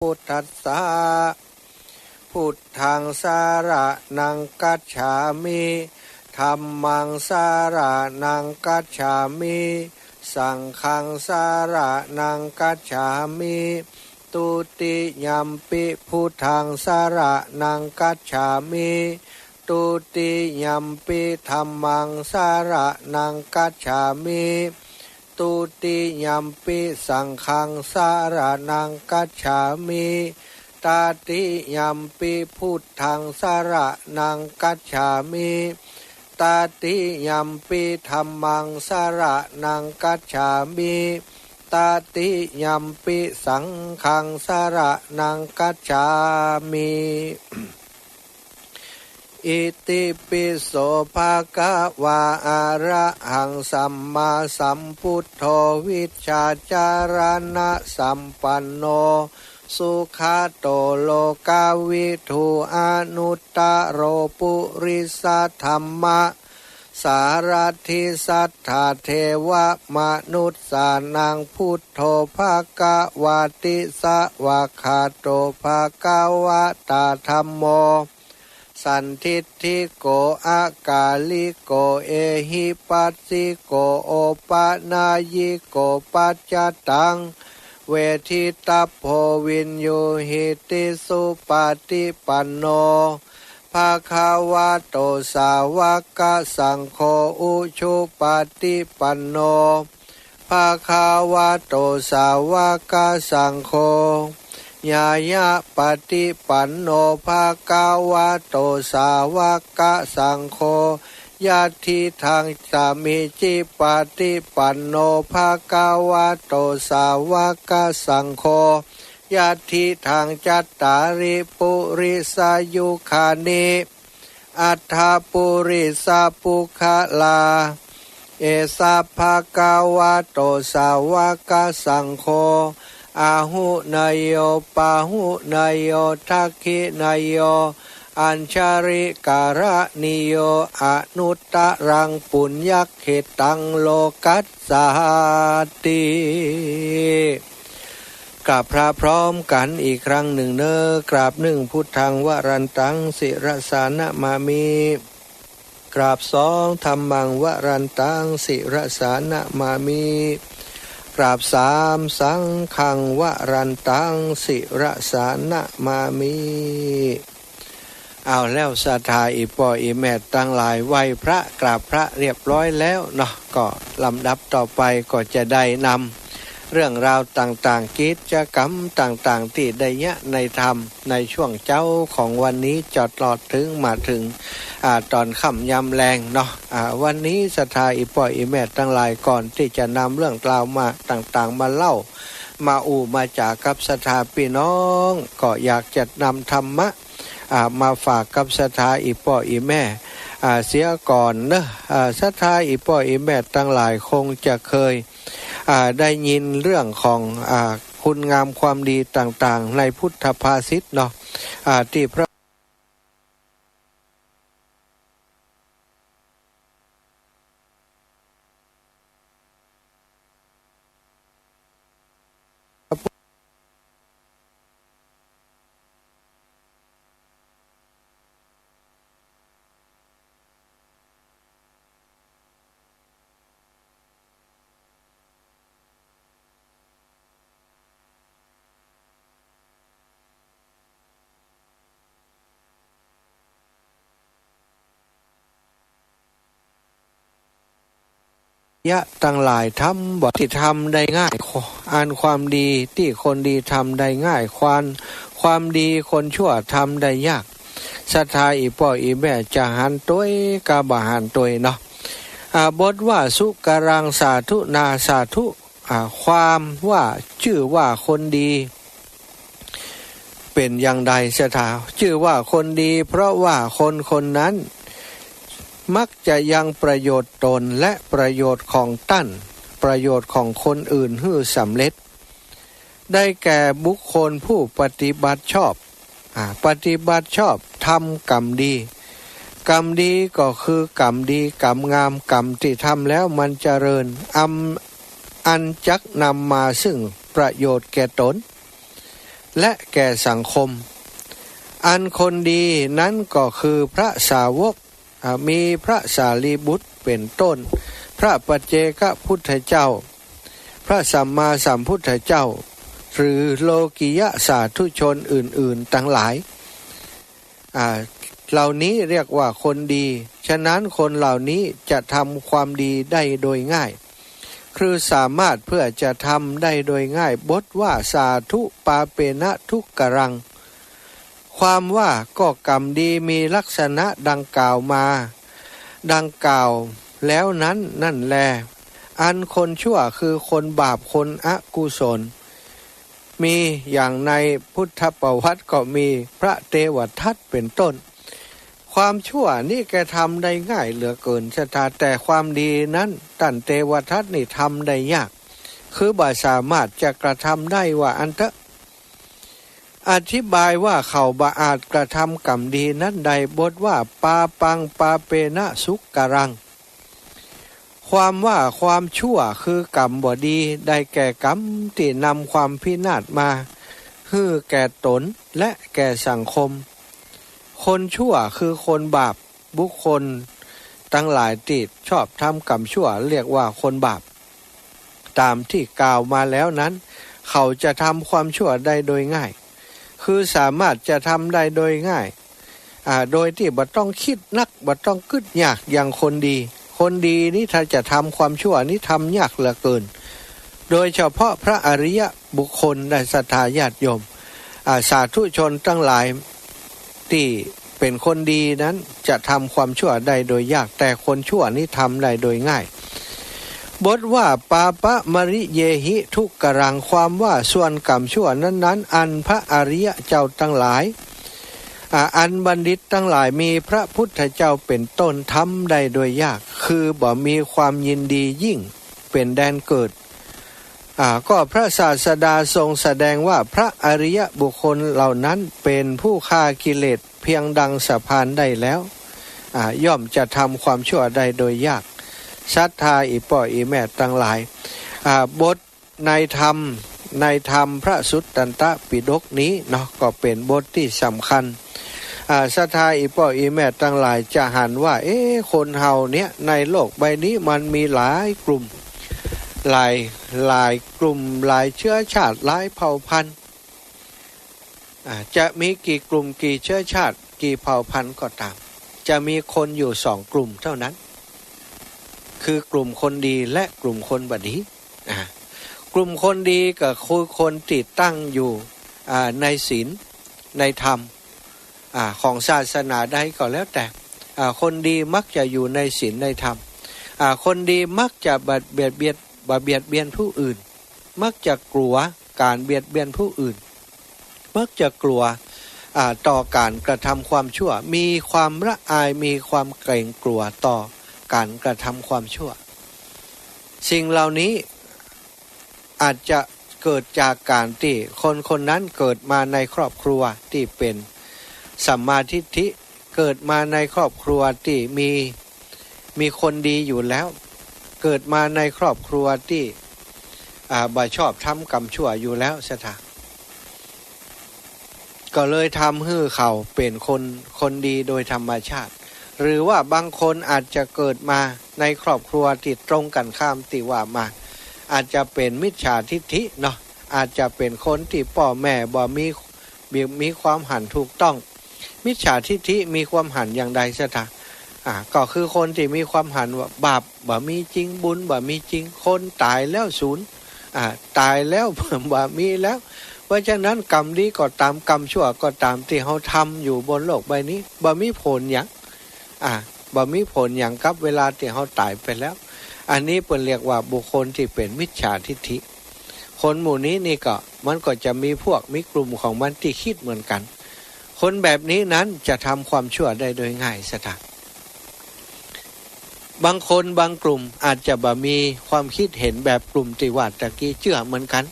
พุทธัสสะพุทธังสาระนังกัจฉามิธัมมังสาระนังกัจฉามิสังฆังสาระนังกัจฉามิตุติยัมปิพุทธังสาระนังกัจฉามิตุติยัมปิธัมมังสาระนังกัจฉามิตุติยัมปิสังฆังสาระนังกัจฉามิตาติยัมปิพุทธังสาระนังกัจฉามิตาติยัมปิธัมมังสาระนังกัจฉามิตาติยัมปิสังฆังสาระนังกัจฉามิอิติปิโสภะคะวะอะระหังสัมมาสัมพุทโธวิชชาจารณะสัมปันโนสุขโตโลกาวิทูอนุตตโรปุริสธัมมะสารถิสัทธาเทวมนุสสานังพุทโธภควาติสวากขาโตภควตาธัมโมสันทิฏฐิโกอากาลิโกเอหิปัสสิโกโอปนายโกปัจจตังเวทิตาโพวินโยหิติสุปฏิปันโนภะคะวะโตสาวกสังโฆอุชุปฏิปันโนภะคะวะโตสาวกสังโฆญาญาปฏิปันโนภะคะวะโตสาวกสังโฆญาติทางสามิจิปฏิปันโนภะคะวะโตสาวกสังโฆญาติทางจัตตาริปุริสายุคานิอัฏฐปุริสาปุคลาเอสะภะคะวะโตสาวกสังโฆอาหุนายโยปาหุนายโยทักขินายโยอัญชาริการะนิโยอนุตตรังปุญญเขตังโลกัสสาติกราบพระพร้อมกันอีกครั้งหนึ่งเนอกราบหนึ่งพุทธังวรันตังสิรสานะมามิกราบสองธัมมังวรันตังสิรสานะมามิกราบสามสังฆังวรันตังสิรสานะมามิเอาแล้วศรัทธาอีพ่ออีแม่ตั้งหลายไหว้พระกราบพระเรียบร้อยแล้วเนาะก็ลำดับต่อไปก็จะได้นำเรื่องราวต่างๆกิจกรรมต่างๆที่ได้ยะในธรรมในช่วงเจ้าของวันนี้จอดลอดถึงมาถึงตอนค่ำยำแรงเนาะวันนี้ศรัทธาอีพ่ออีแม่ตั้งหลายก่อนที่จะนำเรื่องกล่าวมาต่างๆมาเล่ามามาจากกับศรัทธาพี่น้องก็อยากจะนำธรรมะมาฝากกับศรัทธาอีพ่ออีแม่เสียก่อนเนอะศรัทธาอีพ่ออีแม่ตั้งหลายคงจะเคยได้ยินเรื่องของคุณงามความดีต่างๆในพุทธภาษิตเนาะที่พระยะตั้งหลายทำบ่ที่ทำได้ง่ายอ่านความดีที่คนดีทำได้ง่ายความดีคนชั่วทำได้ยากศรัทธาอีพ่ออีแม่จะหันตัวกาบหันตัวเนาะบทว่าสุการังสาธุนาสาธุความว่าชื่อว่าคนดีเป็นอย่างใดศรัทธาชื่อว่าคนดีเพราะว่าคนนั้นมักจะยังประโยชน์ตนและประโยชน์ของตั้นประโยชน์ของคนอื่นให้สำเร็จได้แก่บุคคลผู้ปฏิบัติชอบปฏิบัติชอบทำกรรมดีกรรมดีก็คือกรรมดีกรรมงามกรรมที่ทำแล้วมันเจริญอันจักนำมาซึ่งประโยชน์แก่ตน และแก่สังคมอันคนดีนั้นก็คือพระสาวกมีพระสารีบุตรเป็นต้นพระปัจเจกพุทธเจ้าพระสัมมาสัมพุทธเจ้าหรือโลกิยสาธุชนอื่นๆทั้งหลายเหล่านี้เรียกว่าคนดีฉะนั้นคนเหล่านี้จะทำความดีได้โดยง่ายคือสามารถเพื่อจะทำได้โดยง่ายบทว่าสาธุปาเปนะทุกกรังความว่าก็กรรมดีมีลักษณะดังกล่าวมาดังกล่าวแล้วนั้นนั่นแลอันคนชั่วคือคนบาปคนอกุศลมีอย่างในพุทธประวัติก็มีพระเทวทัตเป็นต้นความชั่วนี่แกทำได้ง่ายเหลือเกินแต่ความดีนั้นท่านเทวทัตนี่ทำได้ยากคือบ่สามารถจะกระทำได้ว่าอันเถอะอธิบายว่าเขาบ่อาจกระทำกรรมดีนั้นใดบทว่าปาปังปาเปนะสุกกรังความว่าความชั่วคือกรรมบ่ดีได้แก่กรรมที่นำความพินาศมาฮือแก่ตนและแก่สังคมคนชั่วคือคนบาปบุคคลทั้งหลายที่ชอบทำกรรมชั่วเรียกว่าคนบาปตามที่กล่าวมาแล้วนั้นเขาจะทำความชั่วได้โดยง่ายคือสามารถจะทำได้โดยง่ายโดยที่บ่ต้องคิดนักบ่ต้องกึดยากอย่างคนดีนี่ถ้าจะทำความชั่วนี่ทำยากเหลือเกินโดยเฉพาะพระอริยบุคคลและศรัทธาญาติโยมสาธุชนทั้งหลายที่เป็นคนดีนั้นจะทำความชั่วได้โดยยากแต่คนชั่วนี่ทำได้โดยง่ายบทว่าปาปะมริเยหิทุกกรังความว่าส่วนกรรมชั่วนั้นอันพระอริยเจ้าทั้งหลายอันบัณฑิตทั้งหลายมีพระพุทธเจ้าเป็นต้นทำได้โดยยากคือบ่มีความยินดียิ่งเป็นแดนเกิดก็พระศาสดาทรงแสดงว่าพระอริยบุคคลเหล่านั้นเป็นผู้ฆ่ากิเลสเพียงดังสะพานได้แล้วย่อมจะทำความชั่วได้โดยยากศรัทธาอีป่ออีแม่ทั้งหลายบทในธรรมพระสุตตันตปิฎกนี้เนาะก็เป็นบทที่สำคัญศรัทธาอีป่ออีแม่ทั้งหลายจะหันว่าคนเฮาเนี่ยในโลกใบนี้มันมีหลายกลุ่มหลายกลุ่มหลายเชื้อชาติหลายเผ่าพันธุ์จะมีกี่กลุ่มกี่เชื้อชาติกี่เผ่าพันธุ์ก็ตามจะมีคนอยู่2กลุ่มเท่านั้นคือกลุ่มคนดีและกลุ่มคนบดีกลุ่มคนดีก็คือคนที่ตั้งอยู่ในศีลในธรรมของศาสนาใดก็แล้วแต่คนดีมักจะอยู่ในศีลในธรรมคนดีมักจะเบียดเบียนผู้อื่นมักจะกลัวการเบียดเบียนผู้อื่นมักจะกลัวต่อการกระทำความชั่วมีความละอายมีความเกรงกลัวต่อการกระทำความชั่วสิ่งเหล่านี้อาจจะเกิดจากการที่คนนั้นเกิดมาในครอบครัวที่เป็นสัมมาทิฏฐิเกิดมาในครอบครัวที่มีคนดีอยู่แล้วเกิดมาในครอบครัวที่บ่ชอบทำกรรมชั่วอยู่แล้วก็เลยทำให้เขาเป็นคนดีโดยธรรมชาติหรือว่าบางคนอาจจะเกิดมาในครอบครัวที่ตรงกันข้ามที่ว่ามาอาจจะเป็นมิจฉาทิฏฐิเนาะอาจจะเป็นคนที่พ่อแม่บ่มีความหันถูกต้องมิจฉาทิฏฐิมีความหันอย่างใดก็คือคนที่มีความหันว่าบาปบ่มีจริงบุญบ่มีจริงคนตายแล้วศูนย์ตายแล้วบ่มีแล้วเพราะฉะนั้นกรรมดีก็ตามกรรมชั่วก็ตามที่เขาทำอยู่บนโลกใบนี้บ่มีผลอย่างบ่มีผลอย่างกับเวลาที่เขาตายไปแล้วอันนี้เป็นเรียกว่าบุคคลที่เป็นมิจฉาทิฏฐิคนหมู่นี้นี่ก็มันก็จะมีมีกลุ่มของมันที่คิดเหมือนกันคนแบบนี้นั้นจะทำความชั่วได้โดยง่ายบางคนบางกลุ่มอาจจะบ่มีความคิดเห็นแบบกลุ่มที่ว่าตะกี้เชื่อเหมือนกัน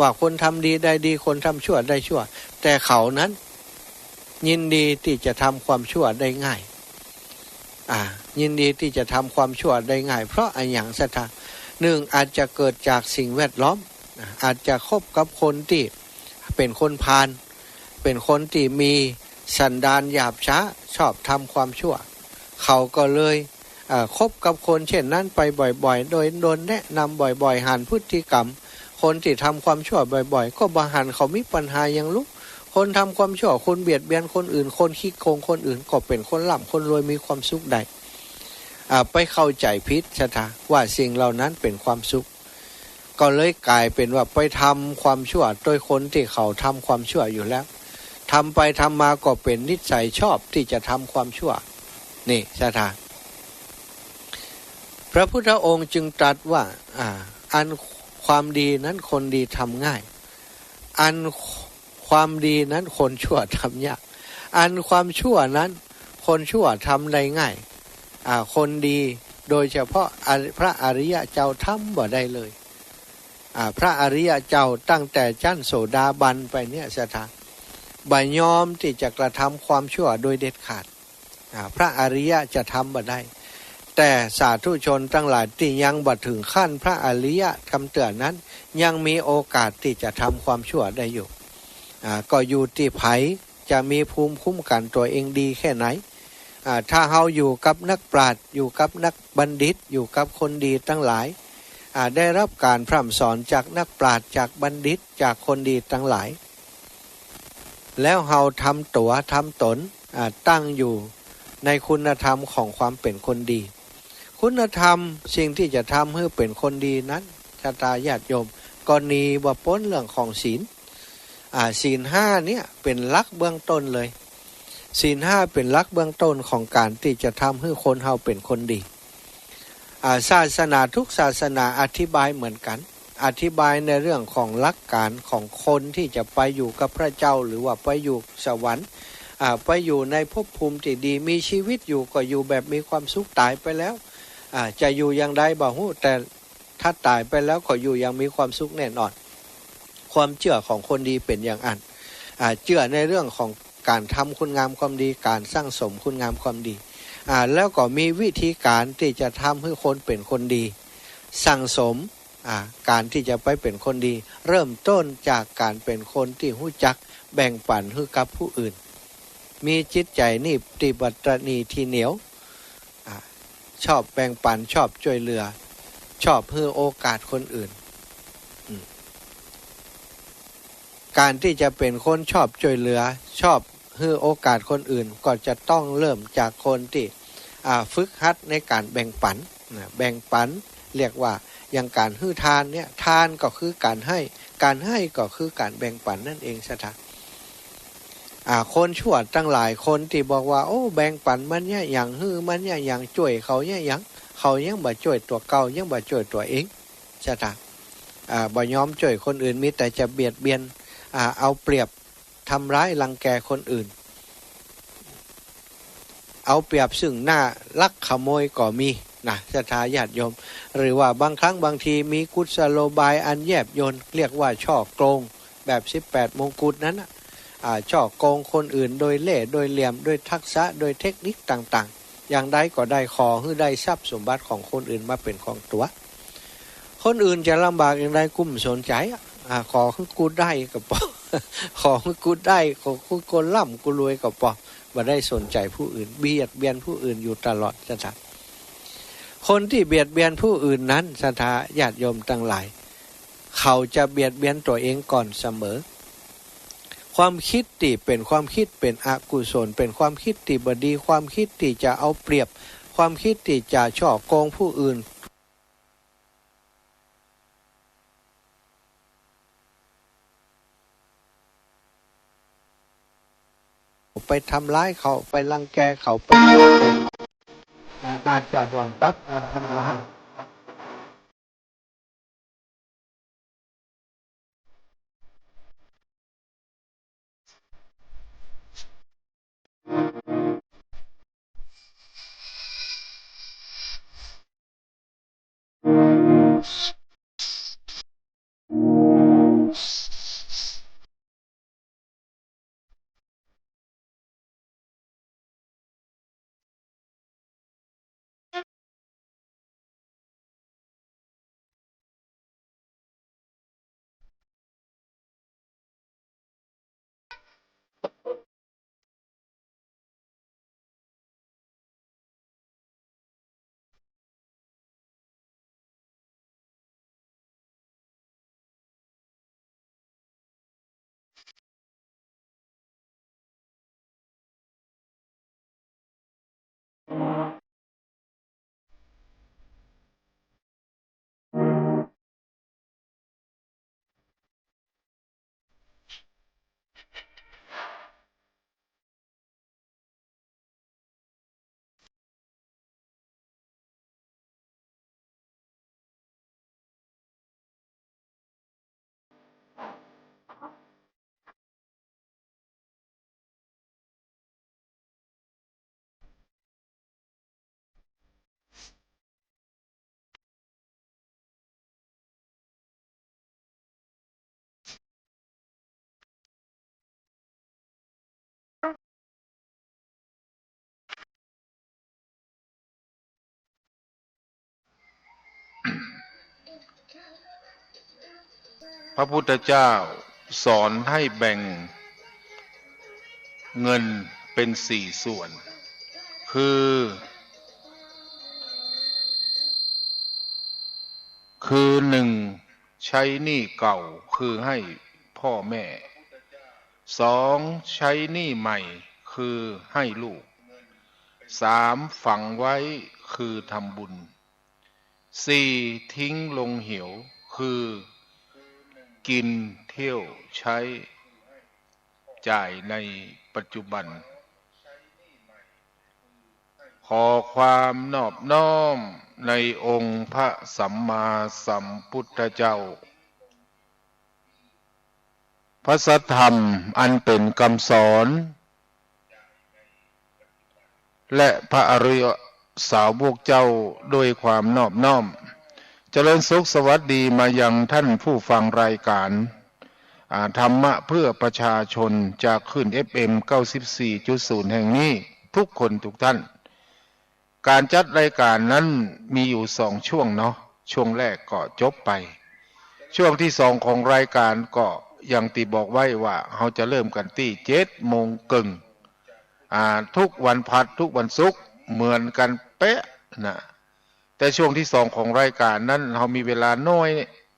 ว่าคนทำดีได้ดีคนทำชั่วได้ชั่วแต่เขานั้นยินดีที่จะทำความชั่วได้ง่ายยินดีที่จะทำความชั่วได้ง่ายเพราะอย่างหนึ่งอาจจะเกิดจากสิ่งแวดล้อมอาจจะคบกับคนที่ เป็นคนพาลเป็นคนที่มีสันดานหยาบช้าชอบทำความชั่วเขาก็เลยคบกับคนเช่นนั้นไปบ่อยๆโดยโดนแนะนำบ่อยๆหันพฤติกรรมคนที่ทำความชั่วบ่อยๆก็บ่หันเขามีปัญหาอย่างลุกคนทำความชั่วคนเบียดเบียนคนอื่นคนขี้โกงคนอื่นก็เป็นคนร่ำคนรวยมีความสุขได้ไปเข้าใจผิดชะตาว่าสิ่งเหล่านั้นเป็นความสุขก็เลยกลายเป็นว่าไปทำความชั่วโดยคนที่เขาทำความชั่วอยู่แล้วทำไปทำมาก็เป็นนิสัยชอบที่จะทำความชั่วนี่ชะตาพระพุทธองค์จึงตรัสว่าอันความดีนั้นคนดีทำง่ายอันความดีนั้นคนชั่วทำยากอันความชั่วนั้นคนชั่วทำได้ง่ายคนดีโดยเฉพาะพระอริยะเจ้าทำบ่ได้เลยพระอริยะเจ้าตั้งแต่ชั้นโสดาบันไปเนี่ยสถานบ่ยอมที่จะกระทำความชั่วโดยเด็ดขาดพระอริยะจะทำบ่ได้แต่สาธุชนทั้งหลายที่ยังบ่ถึงขั้นพระอริยะคำเตือนนั้นยังมีโอกาสที่จะทำความชั่วได้อยู่ก็อยู่ที่ไผจะมีภูมิคุ้มกันตัวเองดีแค่ไหนถ้าเฮาอยู่กับนักปราชญ์อยู่กับนักบัณฑิตอยู่กับคนดีทั้งหลายได้รับการพร่ำสอนจากนักปราชญ์จากบัณฑิตจากคนดีทั้งหลายแล้วเฮาทำตัวทำตนตั้งอยู่ในคุณธรรมของความเป็นคนดีคุณธรรมสิ่งที่จะทำให้เป็นคนดีนั้นชะตาญาติโยมก็นีบ่พ้นเรื่องของศีลศีลห้าเนี่ยเป็นหลักเบื้องต้นเลยศีลห้าเป็นหลักเบื้องต้นของการที่จะทำให้คนเฮาเป็นคนดีศาสนาทุกศาสนาอธิบายเหมือนกันอธิบายในเรื่องของหลักการของคนที่จะไปอยู่กับพระเจ้าหรือว่าไปอยู่สวรรค์ไปอยู่ในภพภูมิที่ดีมีชีวิตอยู่ก็อยู่แบบมีความสุขตายไปแล้วจะอยู่อย่างใดบ่ฮู้แต่ถ้าตายไปแล้วก็อยู่อย่างมีความสุขแน่นอนความเชื่อของคนดีเป็นอย่างอันเชื่อในเรื่องของการทำคุณงามความดีการสร้างสมคุณงามความดีแล้วก็มีวิธีการที่จะทำให้คนเป็นคนดีสั่งสมการที่จะไปเป็นคนดีเริ่มต้นจากการเป็นคนที่รู้จักแบ่งปันให้กับผู้อื่นมีจิตใจนี่ปฏิบัติณีที่เหนียวชอบแบ่งปันชอบช่วยเหลือชอบให้โอกาสคนอื่นการที่จะเป็นคนชอบช่วยเหลือชอบให้โอกาสคนอื่นก็จะต้องเริ่มจากคนที่ฝึกหัดในการแบ่งปันแบ่งปันเรียกว่าอย่างการให้ทานเนี่ยทานก็คือการให้การให้ก็คือการแบ่งปันนั่นเองซะท่าคนชั่วตั้งหลายคนที่บอกว่าโอ้แบ่งปันมันเนี่ยอย่างฮือมันเนี่ยอย่างช่วยเขาเนี่ยอย่างเขายังบ่ช่วยตัวเก่ายังบ่ช่วยตัวเองซะท่าบ่ยอมช่วยคนอื่นมีแต่จะเบียดเบียนเอาเปรียบทำร้ายรังแกคนอื่นเอาเปรียบซึ่งหน้าลักขโมยก็มีนะศรัทธาญาติโยมหรือว่าบางครั้งบางทีมีกุศโลบายอันแยบยลเรียกว่าช่อโกงแบบ18มงกุฎนั้นช่อโกงคนอื่นโดยเล่ห์โดยเหลี่ยมโดยทักษะโดยเทคนิคต่างๆอย่างใดก็ได้ขอให้ได้ทรัพย์สมบัติของคนอื่นมาเป็นของตัวคนอื่นจะลำบากอย่างไรกุ้มสนใจขอให้กูได้ก็พอขอให้กูได้ขอให้กูร่ำกูรวยก็พอบ่ได้สนใจผู้อื่นเบียดเบียนผู้อื่นอยู่ตลอดศรัทธาคนที่เบียดเบียนผู้อื่นนั้นศรัทธาญาติโยมทั้งหลายเขาจะเบียดเบียนตัวเองก่อนเสมอความคิดที่เป็นความคิดเป็นอกุศลเป็นความคิดที่บ่ดีความคิดที่จะเอาเปรียบความคิดที่จะฉ้อโกงผู้อื่นไปทำร้ายเขาไปรังแกเขาไปอาจจะหวังตับ พระพุทธเจ้าสอนให้แบ่งเงินเป็น4 ส่วนคือหนึ่งใช้หนี้เก่าคือให้พ่อแม่สองใช้หนี้ใหม่คือให้ลูกสามฝังไว้คือทำบุญสี่ทิ้งลงเหวคือกินเที่ยวใช้จ่ายในปัจจุบันขอความนอบน้อมในองค์พระสัมมาสัมพุทธเจ้าพระสัทธรรมอันเป็นคำสอนและพระอริยสาวกเจ้าโดยความนอบน้อมเจริญสุขสวัสดีมายังท่านผู้ฟังรายการธรรมะเพื่อประชาชนจากคลื่น FM 94.0 แห่งนี้ทุกคนทุกท่านการจัดรายการนั้นมีอยู่2 ช่วงเนาะช่วงแรกก็จบไปช่วงที่2ของรายการก็อย่างที่บอกไว้ว่าเราจะเริ่มกันที่7:30ทุกวันพัดทุกวันศุกร์เหมือนกันเป๊ะนะแต่ช่วงที่2ของรายการนั้นเรามีเวลาน้อย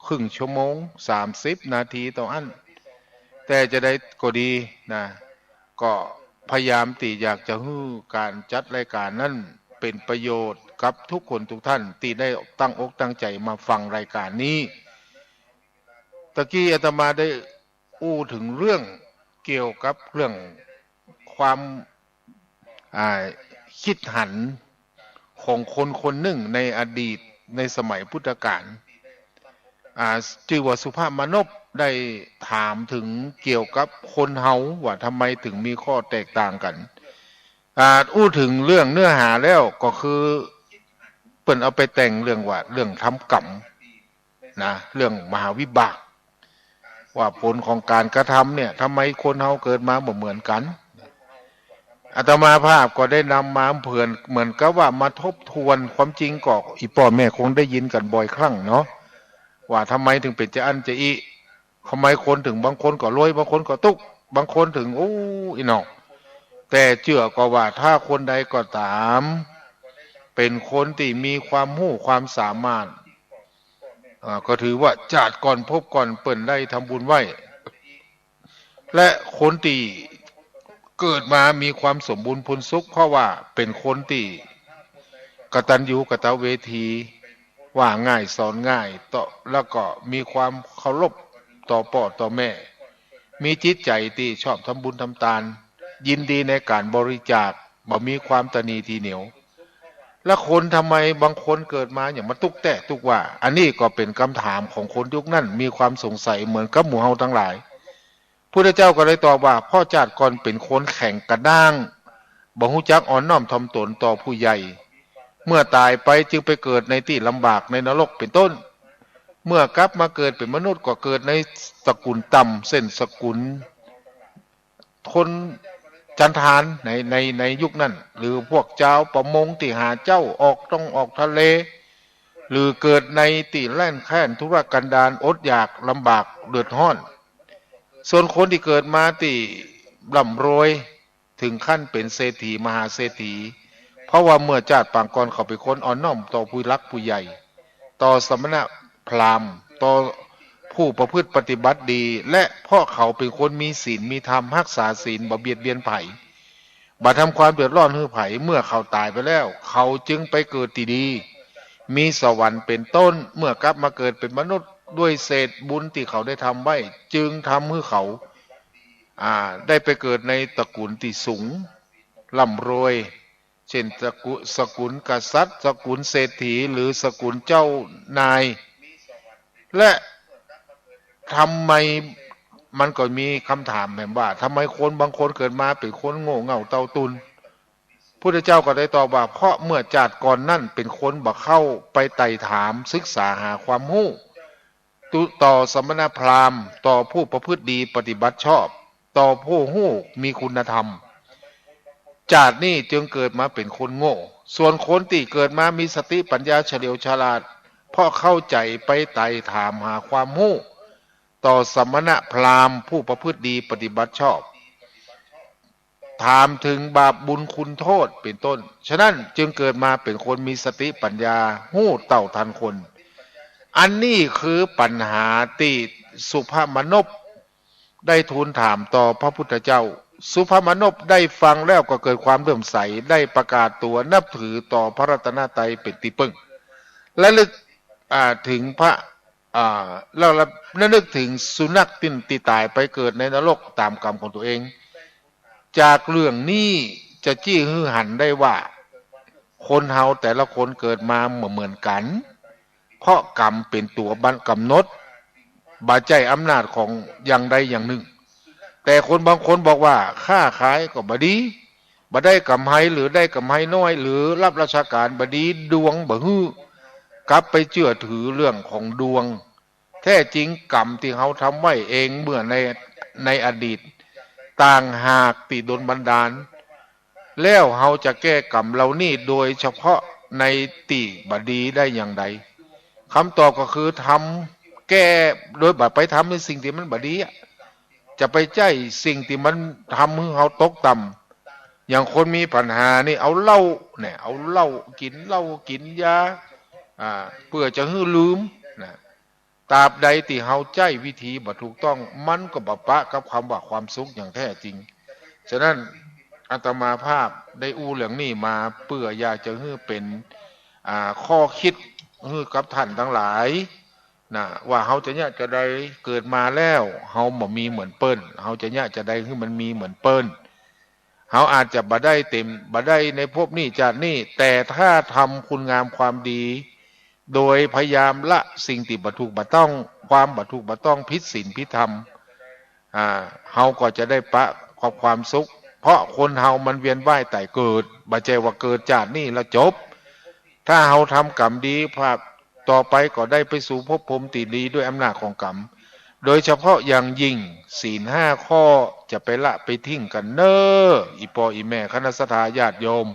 ครึ่งชั่วโมง30 นาทีต่ออันแต่จะได้ก็ดีนะก็พยายามที่อยากจะให้การจัดรายการนั้นเป็นประโยชน์กับทุกคนทุกท่านที่ได้ตั้งอกตั้งใจมาฟังรายการนี้ตะกี้อาตมาได้อู้ถึงเรื่องเกี่ยวกับเรื่องความคิดหันของคนคนหนึ่งในอดีตในสมัยพุทธกาลชื่อว่าสุภาพมนพได้ถามถึงเกี่ยวกับคนเฮาว่าทำไมถึงมีข้อแตกต่างกันอู้ถึงเรื่องเนื้อหาแล้วก็คือเปิ้นเอาไปแต่งเรื่องว่าเรื่องทำกรรมนะเรื่องมหาวิบากว่าผลของการกระทำเนี่ยทำไมคนเฮาเกิดมาบ่เหมือนกันอาตมาภาพก็ได้นำมาเผื่อนเหมือนกับว่ามาทบทวนความจริงก็อีพ่อแม่คงได้ยินกันบ่อยครั้งเนาะว่าทำไมถึงเป็นจะอันจะอีทำไมคนถึงบางคนก็รวยบางคนก็ตุกบางคนถึงอีน้องแต่เชื่อก็ว่าถ้าคนใดก็ตามเป็นคนที่มีความรู้ความสามารถก็ถือว่าจาดก่อนพบก่อนเปิ่นได้ทำบุญไว้และคนที่เกิดมามีความสมบูรณ์พูนสุขเพราะว่าเป็นคนที่กตัญญูกตเวทีว่าง่ายสอนง่ายต่อแล้วก็มีความเคารพต่อพ่อต่อแม่มีจิตใจที่ชอบทำบุญทำทานยินดีในการบริจาคบ่มีความตนีทีเหนียวและคนทำไมบางคนเกิดมาอย่างมาตุกแตะตุกว่าอันนี้ก็เป็นคำถามของคนยุคนั้นมีความสงสัยเหมือนกับหมู่เฮาทั้งหลายพุทธเจ้าก็เลยตอบว่าพ่อจาดก่อนเป็นคนแข็งกระด้างบ่ฮู้จักอ่อนน้อมถ่อมตนต่อผู้ใหญ่เมื่อตายไปจึงไปเกิดในที่ลำบากในนรกเป็นต้นเมื่อกลับมาเกิดเป็นมนุษย์ก็เกิดในสกุลต่ำเส้นสกุลคนจันทานในยุคนั้นหรือพวกเจ้าประมงที่หาเจ้าต้องออกทะเลหรือเกิดในที่แล่นแค้นทุรกันดารอดอยากลำบากเดือดร้อนส่วนคนที่เกิดมาที่ร่ำรวยถึงขั้นเป็นเศรษฐีมหาเศรษฐีเพราะว่าเมื่อชาติปางก่อนเขาเป็นคนอ่อนน้อมต่อผู้รักผู้ใหญ่ต่อสมณะพราหมณ์ต่อผู้ประพฤติปฏิบัติดีและเพราะเขาเป็นคนมีศีลมีธรรมรักษาศีลบ่เบียดเบียนไผบ่ทำความเดือดร้อนให้ไผเมื่อเขาตายไปแล้วเขาจึงไปเกิดที่ดีมีสวรรค์เป็นต้นเมื่อกลับมาเกิดเป็นมนุษย์ด้วยเศษบุญที่เขาได้ทำไว้จึงทำให้เขาได้ไปเกิดในตระกูลที่สูงร่ำรวยเช่นสกุลกษัตริย์สกุลเศรษฐีหรือสกุลเจ้านายและทำไมมันก็มีคำถามแบบว่าทำไมคนบางคนเกิดมาเป็นคนโง่เง่าเต่าตุนพุทธเจ้าก็ได้ตอบว่าเพราะเมื่อชาติก่อนนั่นเป็นคนบ่เข้าไปไต่ถามศึกษาหาความรู้ต่อสมณพราหมณ์ต่อผู้ประพฤติดีปฏิบัติชอบต่อผู้รู้มีคุณธรรมชาตินี้จึงเกิดมาเป็นคนโง่ส่วนคนที่เกิดมามีสติปัญญาเฉลียวฉลาดเพราะเข้าใจไปไต่ถามหาความรู้ ต่อสมณะพราหมณ์ผู้ประพฤติดีปฏิบัติชอบถามถึงบาปบุญคุณโทษเป็นต้นฉะนั้นจึงเกิดมาเป็นคนมีสติปัญญาหู้เต่าทันคนอันนี้คือปัญหาที่สุภามนพได้ทูลถามต่อพระพุทธเจ้าสุภามนพได้ฟังแล้วก็เกิดความเลื่อมใสได้ประกาศตัวนับถือต่อพระรัตนตรัยเป็นที่พึ่งและลึกถึงพระเราระลึกถึงสุนัขที่ตายไปเกิดในนรกตามกรรมของตัวเองจากเรื่องนี้จะจี้ฮือหันได้ว่าคนเฮาแต่ละคนเกิดมาเหมือนกันเพราะกรรมเป็นตัวบังกำหนดบาใจอำนาจของอย่างใดอย่างหนึ่งแต่คนบางคนบอกว่าค้าขายก็บดีบ่ได้กำไรหรือได้กำไรน้อยหรือรับราชการบดีดวงบ่ฮื้อกลับไปเชื่อถือเรื่องของดวงแท้จริงกรรมที่เขาทำไว้เองเมื่อในอดีตต่างหากติดลบันดาลแล้วเขาจะแก้กรรมเหล่านี้โดยเฉพาะในติบดีได้อย่างไรคำตอบก็คือทำแก้โดยบัดไปทำในสิ่งที่มันบดีจะไปใจสิ่งที่มันทำให้เขาตกต่ำอย่างคนมีปัญหานี่เอาเหล้าเนี่ยเอาเหล้ากินยาเพื่อจะให้ลืมนะตราบใดที่เฮาใจวิธีบ่ถูกต้องมันก็บ่ปะกับความว่าความสุขอย่างแท้จริงฉะนั้นอาตมาภาพได้อู้เรื่องนี้มาเพื่ออยากจะให้เป็นข้อคิดให้กับท่านทั้งหลายนะว่าเฮาจะเนี่ยจะได้เกิดมาแล้วเฮาบ่มีเหมือนเปิ้นเฮาจะเนี่ยจะได้ให้มันมีเหมือนเปิ้นเฮาอาจจะบ่ได้เต็มบ่ได้ในภพนี้ชาตินี้แต่ถ้าทำคุณงามความดีโดยพยายามละสิ่งที่บ่ถูกบ่ต้องความบ่ถูกบ่ต้องผิดศีลผิดธรรมเฮาก็จะได้ปะกับความสุขเพราะคนเฮามันเวียนว่ายตายเกิดบ่ใช่ว่าเกิดชาตินี้แล้วจบถ้าเฮาทำกรรมดีภาพต่อไปก็ได้ไปสู่ภพภูมิที่ดีด้วยอำนาจของกรรมโดยเฉพาะอย่างยิ่งศีล5ข้อจะไปละไปทิ้งกันเน้ออีปออีแม่คณะสัตยาญาติโยม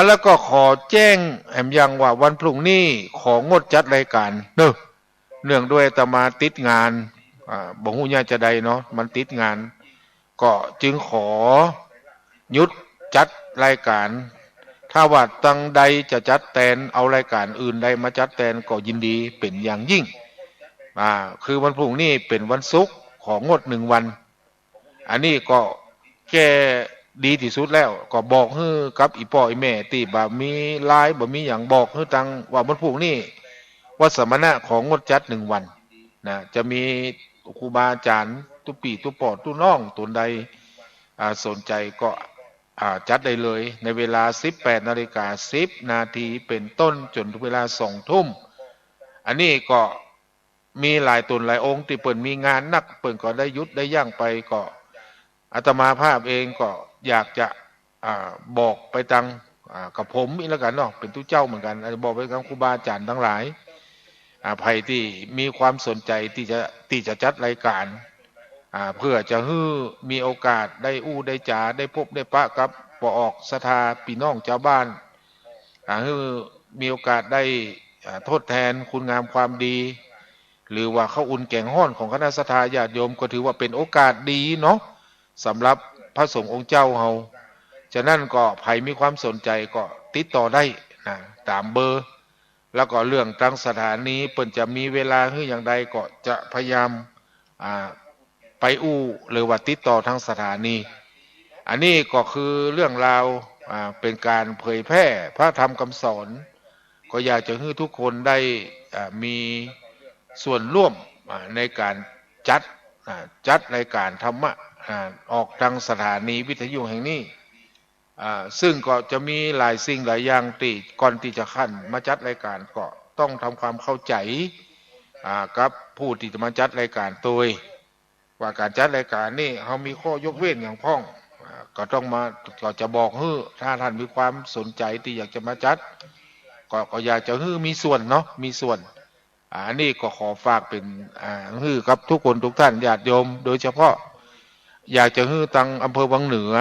แล้วก็ขอแจ้งแอมยังว่าวันพรุ่งนี้ของดจัดรายการเนื่องด้วยอาตมาติดงานบ่ฮู้ญาจะใดเนาะมันติดงานก็จึงขอหยุดจัดรายการถ้าว่าตั้งใดจะจัดแทนเอารายการอื่นใดมาจัดแทนก็ยินดีเป็นอย่างยิ่งคือวันพรุ่งนี้เป็นวันศุกร์ของด1 วันอันนี้ก็แก้ดีที่สุดแล้วก็บอกให้กับอีพ่ออีแม่ที่บ่มีไลน์บ่มีอย่างบอกให้ตังว่าวันพรุ่งนี้วัดสมณะของงดจัด1 วันนะจะมีครูบาอาจารย์ตุปีตุปอดตุน้องตนใดสนใจก็จัดได้เลยในเวลา 18:10 นาทีเป็นต้นจนถึงเวลา 2 ทุ่มอันนี้ก็มีหลายตนหลายองค์ที่เปิ่นมีงานนักเปิ่นก็ได้ยุดได้ย่างไปก็อาตมาภาพเองก็อยากจะบอกไปตังกับผมอีกแล้วกันเนาะเป็นตู้เจ้าเหมือนกันบอกไปกับครูบาอาจารย์ทั้งหลายใครที่มีความสนใจที่จะจัดรายการเพื่อจะให้มีโอกาสได้อู้ได้จาได้พบได้ปะกับปออกศรัทธาพี่น้องชาวบ้านให้มีโอกาสได้ทดแทนคุณงามความดีหรือว่าเข้าอุ่นแกงห้อนของคณะศรัทธาญาติโยมก็ถือว่าเป็นโอกาสดีเนาะสำหรับพระสงฆ์องค์เจ้าเฮาฉะนั้นก็ใครมีความสนใจก็ติดต่อได้นะตามเบอร์แล้วก็เรื่องทางสถานีเปิ่นจะมีเวลาหรืออย่างใดก็จะพยายามไปอู้หรือว่าติดต่อทางสถานีอันนี้ก็คือเรื่องราวเป็นการเผยแพร่พระธรรมคำสอนก็อยากจะให้ทุกคนได้มีส่วนร่วมในการจัดรายการธรรมะออกทางสถานีวิทยุแห่งนี้ซึ่งก็จะมีหลายสิ่งหลายอย่างที่ก่อนที่จะขั้นมาจัดรายการก็ต้องทำความเข้าใจกับผู้ที่จะมาจัดรายการโดยว่าการจัดรายการนี่เขามีข้อยกเว้นอย่างพ้องก็ต้องมาก็จะบอกให้ถ้าท่านมีความสนใจที่อยากจะมาจัดก็อยากจะให้มีส่วนเนาะมีส่วนอันนี้ก็ขอฝากเป็นให้กับทุกคนทุกท่านญาติโยมโดยเฉพาะอยากจะให้ตังอำเภอวังเหนือ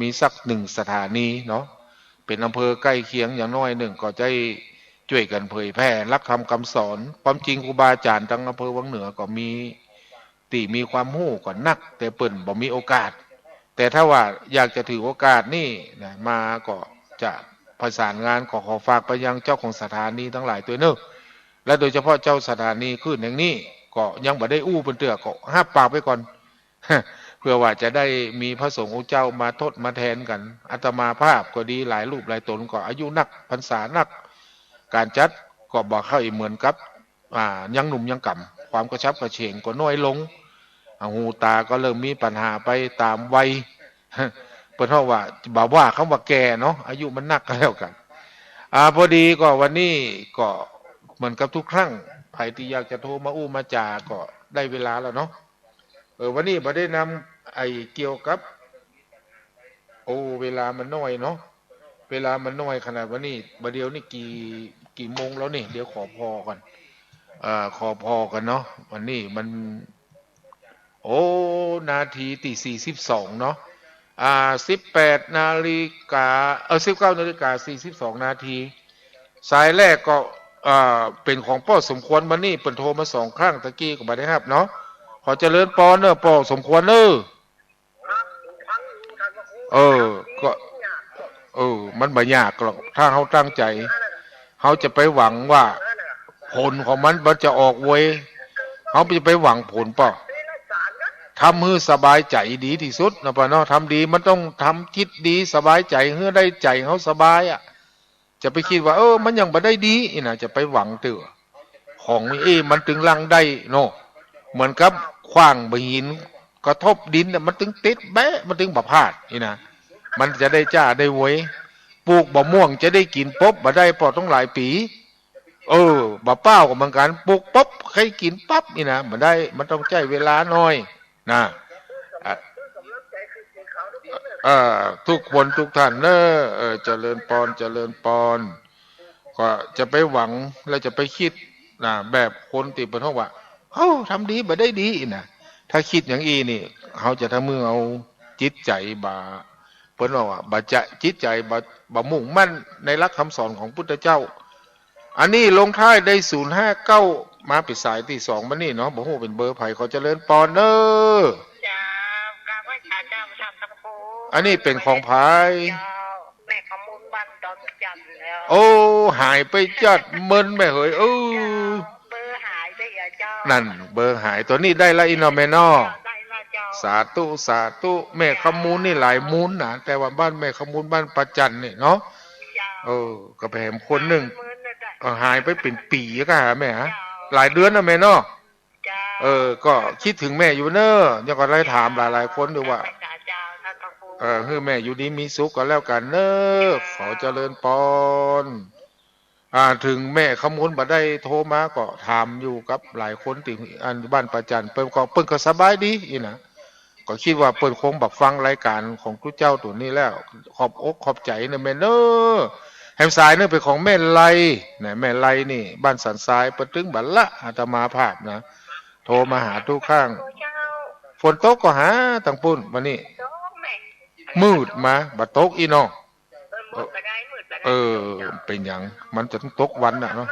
มีสัก1 สถานีเนาะเป็นอำเภอใกล้เคียงอย่างน้อย1ก็จะช่วยกันเผยแพร่หลักธรรมคำสอนความจริงครูบาอาจารย์ทั้งอำเภอวังเหนือก็มี ตีมีความรู้ก็นักแต่เปิ่นบ่มีโอกาสแต่ถ้าว่าอยากจะถือโอกาสนี่นะมาก็จะประสานงานขอฝากไปยังเจ้าของสถานีทั้งหลายตัวเนอะและโดยเฉพาะเจ้าสถานีขึ้นอย่างนี้ก็ยังบ่ได้อู้เป็นเตือก็ห้าปากไปก่อน เพื่อว่าจะได้มีพระสงฆ์องค์เจ้ามาทดมาแทนกันอาตมาภาพก็ดีหลายรูปหลายตนก็อายุนักพรรษานักการจัดก็บอกเข้าอีกเหมือนกับยังหนุ่มยังก่ำความกระชับกระเฉงก็น้อยลงหูตาก็เริ่มมีปัญหาไปตามวัย เปิดเพราะว่าบอกว่าเขาว่าแก่เนาะอายุมันนักก็แล้วกันพอดีก็วันนี้ก็เหมือนกับทุกครั้งใครที่อยากจะโทรมาอู้มาจาก็ได้เวลาแล้วเนาะวันนี้มาได้นำไอ้เกี่ยวกับเวลามันน้อยเนาะเวลามันน้อยขนาดวันนี้บัดเดียวนี่กี่โมงแล้วนี่เดี๋ยวขอพอก่อนขอพอกันเนาะวันนี้มันนาทีตี42เนาะ18 นาฬิกา19 นาฬิกา 42 นาทีสายแรกก็เป็นของป้อสมควรวันนี้เปิ่นโทรมา2 ครั้งตะกี้ก็บ่ได้รับเนาะขอเจริญปอนเนอะป้อสมควรเนอะก็มันบ่ยากหรอกถ้าเขาตั้งใจเขาจะไปหวังว่าผลของมันจะออกเว้ยเขาจะไปหวังผลป่ะทำให้สบายใจดีที่สุดนะป่ะเนาะทำดีมันต้องทำคิดดีสบายใจเพื่อได้ใจเขาสบายอ่ะจะไปคิดว่ามันยังบ่ได้ดีนะจะไปหวังเตือของมันถึงลังได้เนาะเหมือนกับขว้างหินกระทบดินมันถึงติดแบะมันถึงบ่พลาดนะมันจะได้จ้าได้เว้ยปลูกบ่ม่วงจะได้กินป๊บบ่ได้พอต้องหลายปีบ่เป้าก็เหมือนกันปลูกป๊บใครกินปั๊บนี่นะมันได้มันต้องใช้เวลาน้อยนะทุกคนทุกท่านเนอะเจริญปอนเจริญปอนก็จะไปหวังแล้วจะไปคิดนะแบบคนติดเป็นห้องว่าทำดีบ่ได้ดีนะถ้าคิดอย่างนี่เขาจะทำมือเอาจิตใจบ่เพิ่นว่าบ่จะจิตใจบ่มุ่งมั่นในหลักคำสอนของพุทธเจ้าอันนี้ลงท้ายได้059มาปิดสายที่2มื้อนี้เนาะบ่ฮู้เป็นเบอร์ไผขอเจริญปอนเด้ออันนี้เป็นของไผแม่ขมูลบ้านดอนจันทร์แล้วหายไปจัดมึนแม่เฮ้ยเบอร์หายไปเจ้านั่นเบอร์หายตัวนี้ได้ละอินอแม่นอสาธุสาธุแม่ขมูลนี่หลายมูลนะแต่ว่าบ้านแม่ขมูลบ้านประจันนี่เนาะก็ไปแหมคนหนึ่งหายไปเป็นปีก็หาแม่ฮะหลายเดือนนะแม่เนาะก็คิดถึงแม่อยู่เนอะยังก็ได้ถามหลายๆคนดูว่าคือแม่อยู่ดีมีสุขก็แล้วกันเนอะขอเจริญปอนถึงแม่ขมูลบ่ได้โทรมาก็ถามอยู่กับหลายคนที่บ้านประจันเปิ้นก็สบายดีนะก็คิดว่าเปิ้นคงบักฟังรายการของทุกเจ้าตัวนี้แล้วขอบอกขอบใจนะแม่เนอะแฮมสายนี่เป็นของแม่ไลนะแม่ไลนี่บ้านสันทรายเปิ้นถึงบัดละอาตมาภาพนะโทรมาหาทุกข้างฝนตกก็หาตั้งปุ้นวันนี้มืดมาบัดตกอีน้องเป็นหยังมันจะต้องตกวันน่ะเนาะ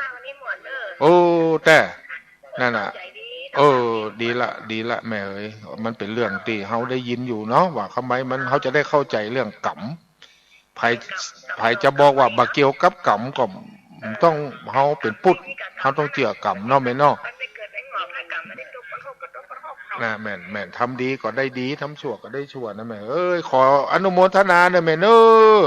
แต่นั่นน่ะดีละแม่เอ้ยมันเป็นเรื่องที่เฮาได้ยินอยู่เนาะว่าทำไมมันเฮาจะได้เข้าใจเรื่องกรรมไผจะบอกว่าบ่เกี่ยวกับกรรมก็ต้องเฮาเป็นพุทธเฮาต้องเชื่อกรรมเนาะแม่เนาะแม่นทำดีก็ได้ดีทำชั่วก็ได้ชั่วนะแม่เอ้ยขออนุโมทนานะแม่เนอะ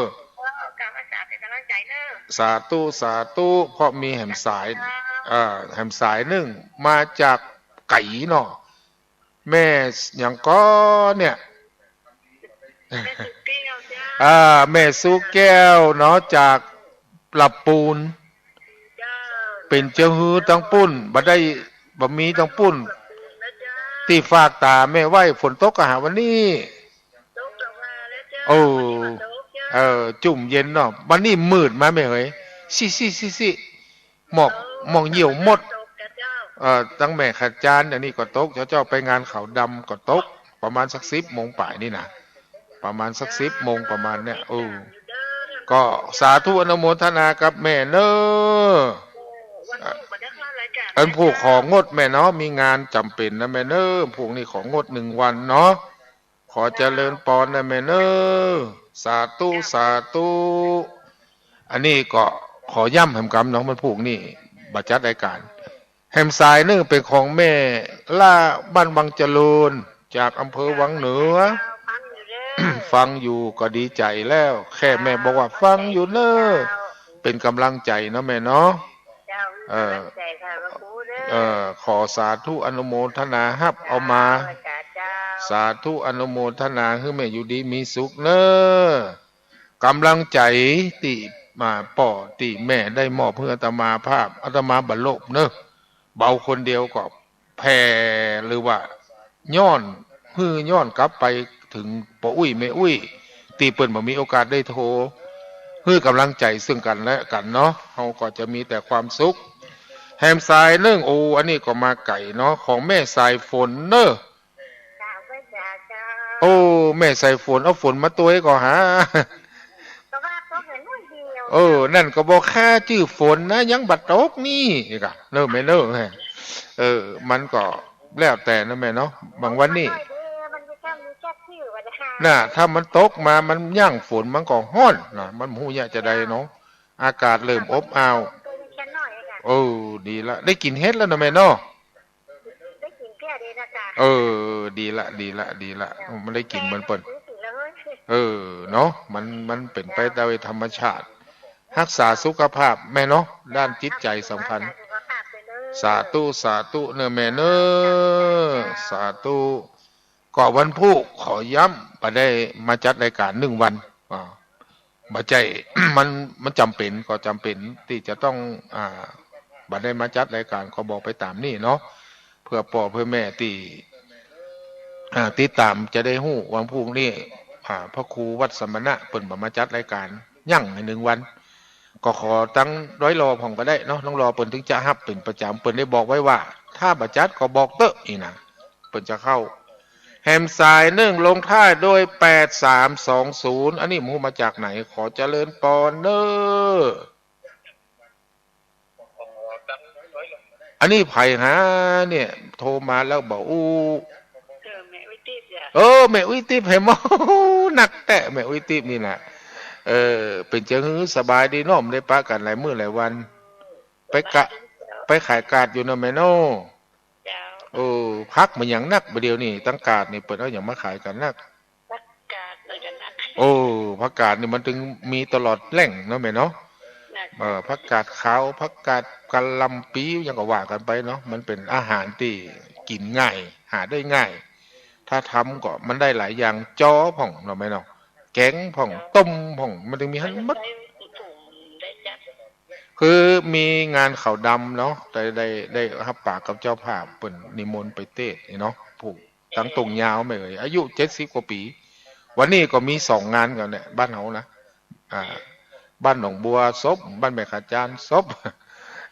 สาธุสาธุเพราะมีแหมสายแหมสายหนึ่งมาจากไก่เนาะแม่อย่างก็เนี่ยแม่สุแก้วเนาะจากปรับปูนเป็นเจ้าฮือทั้งปุ้นบ่ได้บ่มีทั้งปุ้นที่ฝากตาแม่ไว้ฝนตกก็หาวันนี้จุ่มเย็นเนาะวันนี้มืดมาแม่เฮ้ยสิหมอกเหี่ยวหมดตั้งแม่ขัดจานอันนี้ก็ตกเจ้าไปงานเขาดำก็ตกประมาณสัก10 โมงป่ายนี่นะประมาณสัก10 โมงประมาณเนี่ยก็สาธุอนุโมทนากับแม่เนอะ อันผู้ของดแม่เนาะมีงานจำเป็นนะแม่เนอพวกนี้ของด1 วันเนาะขอเจริญปอนนะแม่เนอสาธุสาธุอันนี้ก็ขอย่ำแหมกำน้องมันผูกนี่บัจจัดรายการแฮมสายนึ่งเป็นของแม่ล่าบ้านวังเจริญจากอำเภอวังเหนือ ฟังอยู่เด้อ ฟังอยู่ก็ดีใจแล้ว แค่แม่บอกว่าฟังอยู่เนอะเป็นกำลังใจเนาะแม่เนาะ เจ้ามีกำลังใจค่ะพระครูเด้อ ขอสาธุอนุโมทนาฮับเอามา เจ้า สาธุอนุโมทนาให้แม่อยู่ดีมีสุขเนอะกำลังใจติมาป่อติแม่ได้มอบเพื่ออาตมาภาพอาตมาบรรลุเนอะเบาคนเดียวก็แผ่หรือว่าย้อนย้อนกลับไปถึงป่ออุ้ยแม่อุ้ยตีเปิ้นบ่มีโอกาสได้โทรให้กำลังใจซึ่งกันและกันเนาะเฮาก็จะมีแต่ความสุขแฮมสายเนื่องโออันนี้ก็มาไก่เนาะของแม่สายฝนเนอะ เจ้าพระเจ้า โอ้แม่ใส่ฝนเอาฝนมาตัวให้ก็หา ก็ว่าต้องเห็นว่าเดียว นั่นก็บอกค่าชื่อฝนนะยังบัดตกนี่อีกอะเริ่มไม่เริ่มฮะมันก็แล้วแต่นะแม่เนาะบางวันนี่ มันจะต้องมีแค่ชื่อว่าจะหา น่ะถ้ามันตกมามันย่างฝนมันก็ฮ้อนนะมันหูยะจะได้เนาะอากาศเริ่มอบอ้าว ตัวมันแค่น้อยเองอะ โอ้ดีละได้กินเฮ็ดแล้วนะแม่เนาะ ได้กินแค่เดียวนะจ๊ะ ดีละดีละดีละมันได้กินมันเปิ่น ซื้อแล้วเฮ้ย เนาะมันเป็นไปโดยธรรมชาติรักษาสุขภาพแม่เนาะด้านจิตใจสำคัญ สาธุสาธุเนอะแม่เนอะสาธุก็วันพุธขอย้ำมาได้มาจัดรายการ1 วันบัใจ มันจำเป็นก็จำเป็นที่จะต้องบัได้มาจัดรายการก็บอกไปตามนี่เนาะเพื่อพ่อเพื่อแม่ที่ติดตามจะได้ฮู้วันพุธนี้พระครูวัดสมณะเปิ่นมาจัดรายการยั่งใน1 วัน ก็ขอตั้งร้อยรอผ่องก็ได้เนาะน้องรอเปิ่นถึงจะฮับเป็นประจำเปิ่นได้บอกไว้ว่า ถ้าบัจัดก็บอกเตอะอีกนะเปิ่นจะเข้าแฮมสายเนื่องลงท้ายโดย8320อันนี้มูมาจากไหนขอเจริญปอนเนออันนี้ไผ่ฮะเนี่ยโทรมาแล้วบอกอู้ แม่วิติจ้ะ แม่อุ้ยติ๊บให้หมอ หนักแต่แม่อุ้ยติ๊บนี่นะเป็นจังหื้อสบายดีเน้อมได้ปะกันหลายมื้อหลายวัน ไปขายกาดอยู่เนาะแม่โน เจ้า พักมันหยังนักบ่เดียวนี่ตั้งกาดนี่เปิดเอาหยังมาขายกันนัก ประกาศเลยกันนะ ผักกาดนี่มันถึงมีตลอดแหล่งเนาะแม่เนาะผักกาดขาวผักกาดกะหล่ำปีหยังก็ว่ากันไปเนาะมันเป็นอาหารที่กินง่าย หาได้ง่าย ถ้าทำก็มันได้หลายอย่างจ้อผ่องเนาะแม่เนาะแกงผ่องต้มผ่องมันถึงมีให้หมด ได้จัด คือมีงานเขาดำเนาะได้รับปากกับเจ้าภาพเปิ่นนิมนต์ไปเทศน์นี่เนาะผูกตั้งตรงยาวไม่เอ่ยอายุ70 กว่าปี วันนี้ก็มี2 งานกันเนี่ยบ้านเฮานะบ้านหนองบัวซบบ้านแม่ขาจานซบ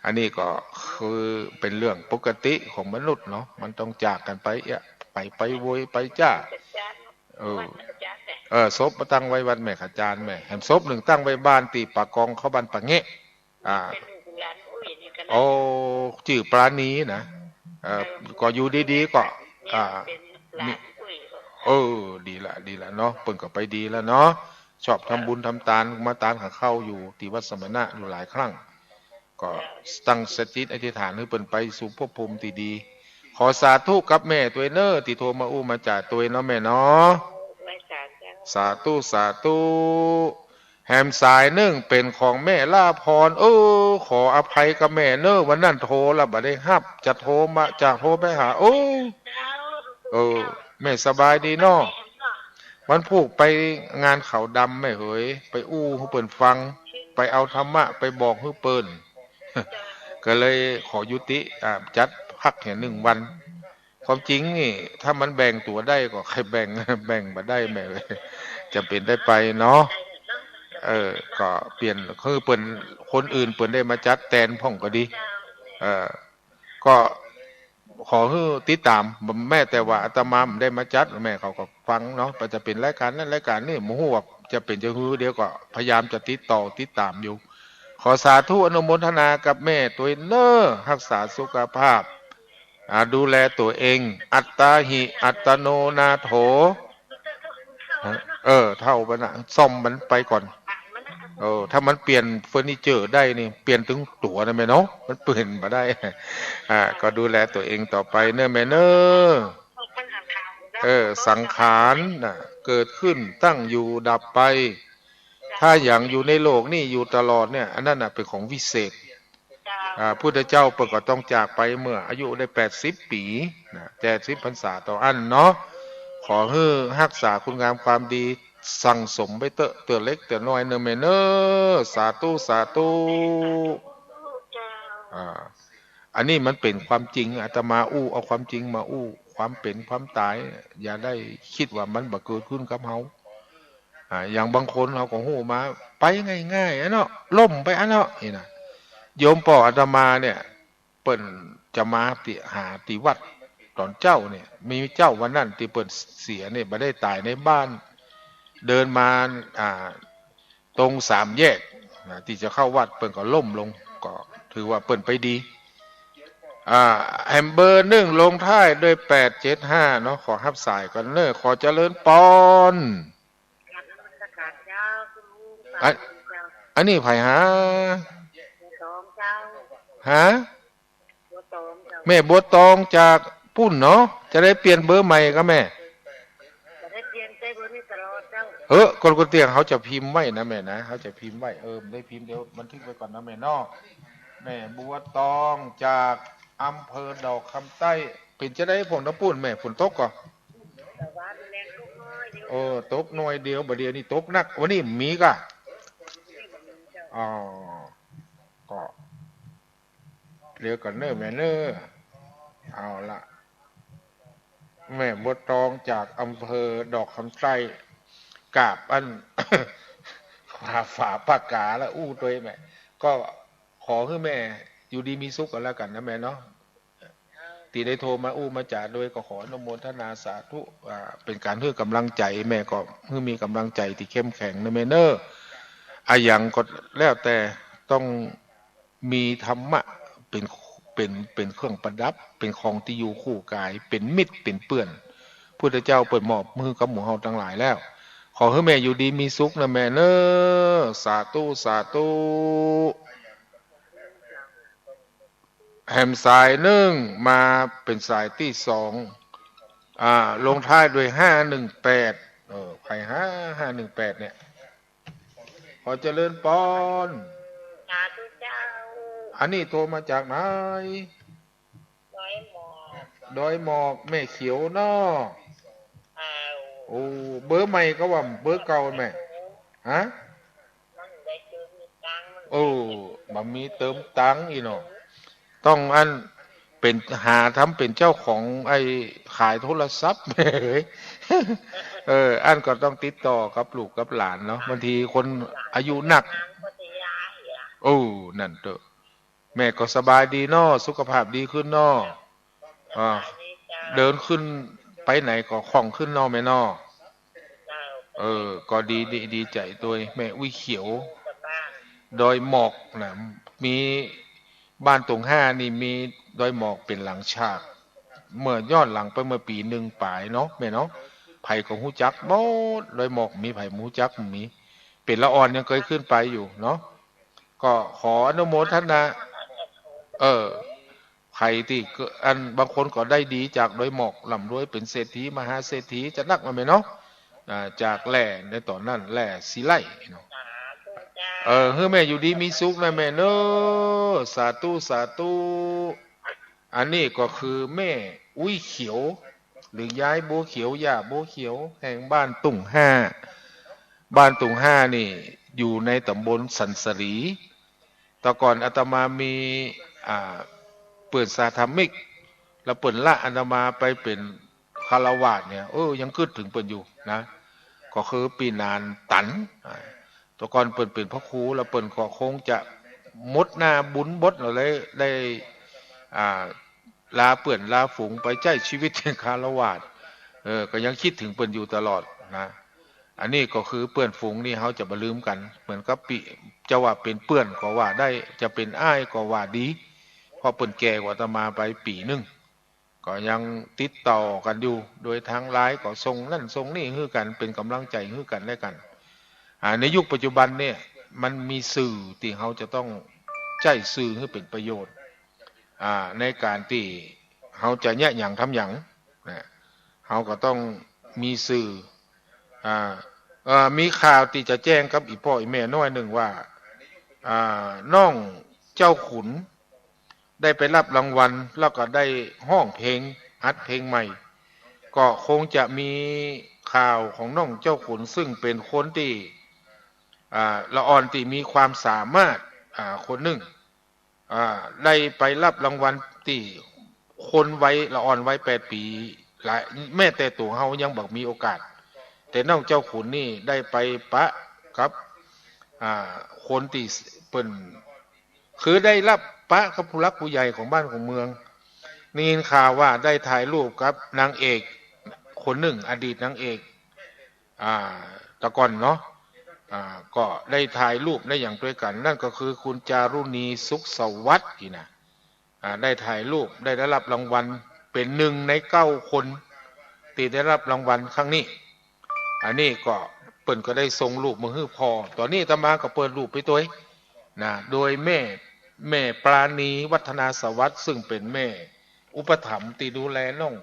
อันนี้ก็คือเป็นเรื่องปกติของมนุษย์เนาะมันต้องจากกันไปไปโวยไปจ้า จัด เออ จัดเลย ศพมาตั้งไว้วัดแม่ขาจานแม่แหมศพหนึ่งตั้งไว้บ้านตีปากกองเขาบ้านปะเงะเป็นลูกหลานอุ้ยนี่กัน โอ้ชื่อปราณีนะก็อยู่ดีๆก็เป็นหลานอุ้ย ดีละเนาะเปิ่นก็ไปดีแล้วเนาะชอบทำบุญทำทานมาตานขาเข้าอยู่ที่วัดสมณะหลายครั้งก็ตั้งสติอธิษฐานให้เปิ่นไปสู่ภพภูมิที่ดี ขอสาธุกับแม่ตัวเนอที่โทรมาอู้มาจากตัวเนาะแม่เนาะ ไม่จัดจ้ะ สาธุสาธุแฮมสายนึ่งเป็นของแม่ล่าพรขออภัยกับแม่เนอวันนั้นโทรแล้วบ่ได้รับจะโทรมาจะโทรไปหาแม่สบายดีเนาะวันพูกไปงานเขาดำแม่เหยไปอู้ให้เปิ้นฟังไปเอาธรรมะไปบอกให้เปิ้น ก็เลยขอยุติจัดพักแค่1 วัน ความจริงนี่ถ้ามันแบ่งตัวได้ก็ใครแบ่ง แบ่งมาได้แม่เลยจะเป็นได้ไปเนาะก็เปลี่ยนคือเปิ้นคนอื่นเปิ้นได้มาจัดแทนพ่องก็ดีก็ขอให้ติดตามแม่แต่ว่าอาตมาไม่ได้มาจัดแม่เขาก็ฟังเนาะจะเป็นรายการนั้นรายการนี้หมู่ฮู้ว่าจะเป็นจะฮือเดี๋ยวก็พยายามจะติดตามอยู่ข ขอสาธุอนุโมทนากับแม่ตัวเนอรักษาสุขภาพดูแลตัวเอง อัตตาหิอัตโนนาโถเท่ามันนะซ่อมมันไปก่อนถ้ามันเปลี่ยนเฟอร์นิเจอร์ได้นี่เปลี่ยนถึงตัวนะแม่เนาะมันเปลี่ยนมาได้ก็ดูแลตัวเองต่อไปเนอะแม่เนอะสังขารนะเกิดขึ้นตั้งอยู่ดับไปถ้าอย่างอยู่ในโลกนี่อยู่ตลอดเนี่ยอันนั้นน่ะเป็นของวิเศษพุทธเจ้าเปิดก็ต้องจากไปเมื่ออายุได้80 ปีนะ80 พรรษาต่ออันเนาะขอให้รักษาคุณงามความดีสั่งสมไปเตอะเล็กเตอะน้อยเนอะแม่เนอะสาธุสาธุอันนี้มันเป็นความจริงอาตมาเอาความจริงมาความเป็นความตายอย่าได้คิดว่ามันบังเกิดขึ้นกับเฮาอย่างบางคนเราก็หูมาไปง่ายๆเนาะล่มไปเนาะนี่นะโยมป่ออาตมาเนี่ยเปิ่นจะมาหาติวัดตอนเจ้าเนี่ยมีเจ้าวันนั้นที่เปิ่นเสียเนี่ยไม่ได้ตายในบ้านเดินมาตรง3 แยกที่จะเข้าวัดเปิ่นก็ล่มลงก็ถือว่าเปิ่นไปดีแฮมเบอร์1ลงท้ายด้วย875เนาะขอฮับสายก่อนเนอะขอเจริญปอนอันนี้ไผหาแม่บัวตองจากปุ่นเนาะจะได้เปลี่ยนเบอร์ใหม่ก็แม่จะได้เปลี่ยนเบอร์นี้ตลอดเจ้าคนเตียงเขาจะพิมพ์ไว้นะแม่นะเขาจะพิมพ์ไว้ได้พิมพ์เดี๋ยวบันทึกไว้ก่อนนะแม่เนาะแม่บัวตองจากอำเภอดอกคำใต้เป็นจะได้ผลน้ำปุ่นแม่ฝนตกก่อนตกหน่อยเดียวบ่เดียวนี่ตกนักวันนี้มีกะก็เรียกกันเนอแม่เนอเอาละแม่บัวตองจากอำเภอดอกคำใต้กาบอัน ฝาปากกาแล้วตัวแม่ก็ขอให้แม่อยู่ดีมีสุขกันแล้วกันนะแม่เนาะตีได้โทรมามาจ่าโดยก็ขออนุโมทนาสาธุเป็นการเพื่อกำลังใจแม่ก็เพื่อมีกำลังใจที่เข้มแข็งนะแม่เนออย่างก็แล้วแต่ต้องมีธรรมะเป็นเครื่องประดับเป็นของที่อยู่คู่กายเป็นมิตรเป็นเปื้อนพุทธเจ้าเปิดหมอบมือกับหมู่เฮาทั้งหลายแล้วขอให้แม่อยู่ดีมีสุขนะแม่เนอสาธุสาธุแฮมสาย1มาเป็นสายที่2ลงท้ายด้วย518ใคร518เนี่ยขอเจริญปอนอันนี้โทรมาจากไหนดอยหมอกแม่เขียวเนาะเบอร์ใหม่ก็ว่าเบอร์เก่าแม่ฮะมันมีเติมตังค์อีเนาะต้องเป็นทำเป็นเจ้าของขายโทรศัพท์อันก็ต้องติดต่อกับลูกกับหลานเนาะบางทีคนอายุหนักนั่นเถอะแม่ก็สบายดีเนาะสุขภาพดีขึ้นเนาะเดินขึ้นไปไหนก็คล่องขึ้นเนาะแม่เนาะก็ดีใจตัวแม่วิเขียวดอยหมอกนะมีบ้านตรง5นี่มีดอยหมอกเป็นหลังฉากเมื่อย้อนหลังไปเมื่อปี1ปลายเนาะแม่เนาะไผของฮู้จักบ่ดอยหมอกมีไผฮู้จักมีเป็นละอ่อนยังเคยขึ้นไปอยู่เนาะก็ขออนุโมทนาใครที่บางคนก็ได้ดีจากดอยหมอกร่ำรวยเป็นเศรษฐีมหาเศรษฐีจะนักมาไหมเนาะจากแหล่ในตอนนั้นแหล่สีไล่เนาะเฮ้ยแม่อยู่ดีมีสุขนะแม่เนอะสาธุสาธุอันนี้ก็คือแม่อุ้ยเขียวหรือยายโบเขียวย่าโบเขียวแห่งบ้านตุ่ง5นี่อยู่ในตำบลสันสรีแต่ก่อนอาตมามีเปิดสาธมิกแล้วเปิดละอาตมาไปเป็นคารวาสเนี่ยยังคิดถึงเปิดอยู่นะก็คือปีนานตันแต่ก่อนเปิดเป็นพระครูแล้วเปิดก็คงจะมดหน้าบุญบดอะไรได้ลาเปื่อนลาฝูงไปใจชีวิตเป็นคารวาสก็ยังคิดถึงเปิดอยู่ตลอดนะ อันนี้ก็คือเปื้อนฝูงนี่เขาจะบ่ลืมกันเหมือนกับปีจะว่าเป็นเปื้อนก็ว่าได้จะเป็นอ้ายก็ว่าดีเพราะเปิ้นแก่กว่าอาตมาไปปีหนึงก็ยังติดต่อกันอยู่โดยทางไลน์ก็ส่งนั่นส่งนี่คือกันเป็นกำลังใจคือกันและกันในยุคปัจจุบันเนี่ยมันมีสื่อที่เขาจะต้องใช้สื่อให้เป็นประโยชน์ในการที่เขาจะแยกหยังทำหยังนะเขาก็ต้องมีสื่อมีข่าวที่จะแจ้งกับอีพ่ออีแม่น้อยหนึ่งว่าน้องเจ้าขุนได้ไปรับรางวัลแล้วก็ได้ห้องเพลงอัดเพลงใหม่ก็คงจะมีข่าวของน้องเจ้าขุนซึ่งเป็นคนที่ละอ่อนที่มีความสามารถคนหนึ่งได้ไปรับรางวัลที่คนไว้ละอ่อนไว้8 ปีหลายแม้แต่ตัวเฮายังบอกมีโอกาสแต่น้องเจ้าขุนนี่ได้ไปปะกับคนที่เปิ้นคือได้รับปะกับผู้รักผู้ใหญ่ของบ้านของเมืองนี่ข่าวว่าได้ถ่ายรูปกับนางเอกคนหนึ่งอดีตนางเอกตะก่อนเนาะก็ได้ถ่ายรูปได้อย่างด้วยกันนั่นก็คือคุณจารุณีสุขสวัสดิ์ที่นะได้ถ่ายรูปได้รับรางวัลเป็น1 ใน 9 คนที่ได้รับรางวัลครั้งนี้อันนี้ก็เปิ่นก็ได้ส่งรูปมาให้พอตอนนี้อาตมาก็เปิดรูปไปตัวนะโดยแม่ปราณีวัฒนาสวัสดิ์ซึ่งเป็นแม่อุปถัมภ์ที่ดูแลน้อง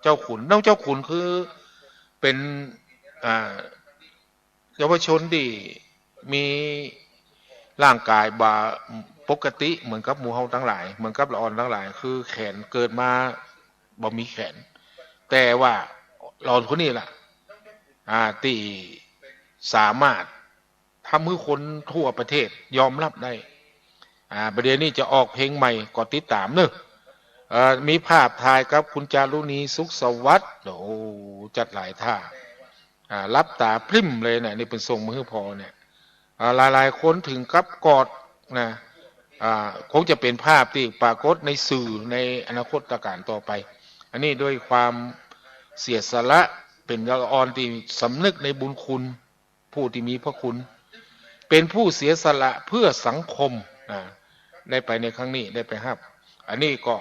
เจ้าขุนน้องเจ้าขุนคือเป็นเยาวชนที่มีร่างกายบาปกติเหมือนกับหมู่เฮาทั้งหลายเหมือนกับละอ่อนทั้งหลายคือแขนเกิดมาบ่มีแขนแต่ว่าละอ่อนคนนี้ล่ะที่สามารถทำให้คนทั่วประเทศยอมรับได้ประเดี๋ยวนี้จะออกเพลงใหม่ก็ติดตามเนอะมีภาพถ่ายกับคุณจารุณีสุขสวัสดิ์โอ้จัดหลายท่ารับตาพริ้มเลยเนี่ยนี่เป็นทรงมือพอเนี่ยหลายคนถึงกับกอดนะคงจะเป็นภาพที่ปรากฏในสื่อในอนาคตการต่อไปอันนี้ด้วยความเสียสละเป็นละอ่อนที่สำนึกในบุญคุณผู้ที่มีพระคุณเป็นผู้เสียสละเพื่อสังคมได้ไปในครั้งนี้ได้ไปครับอันนี้ก็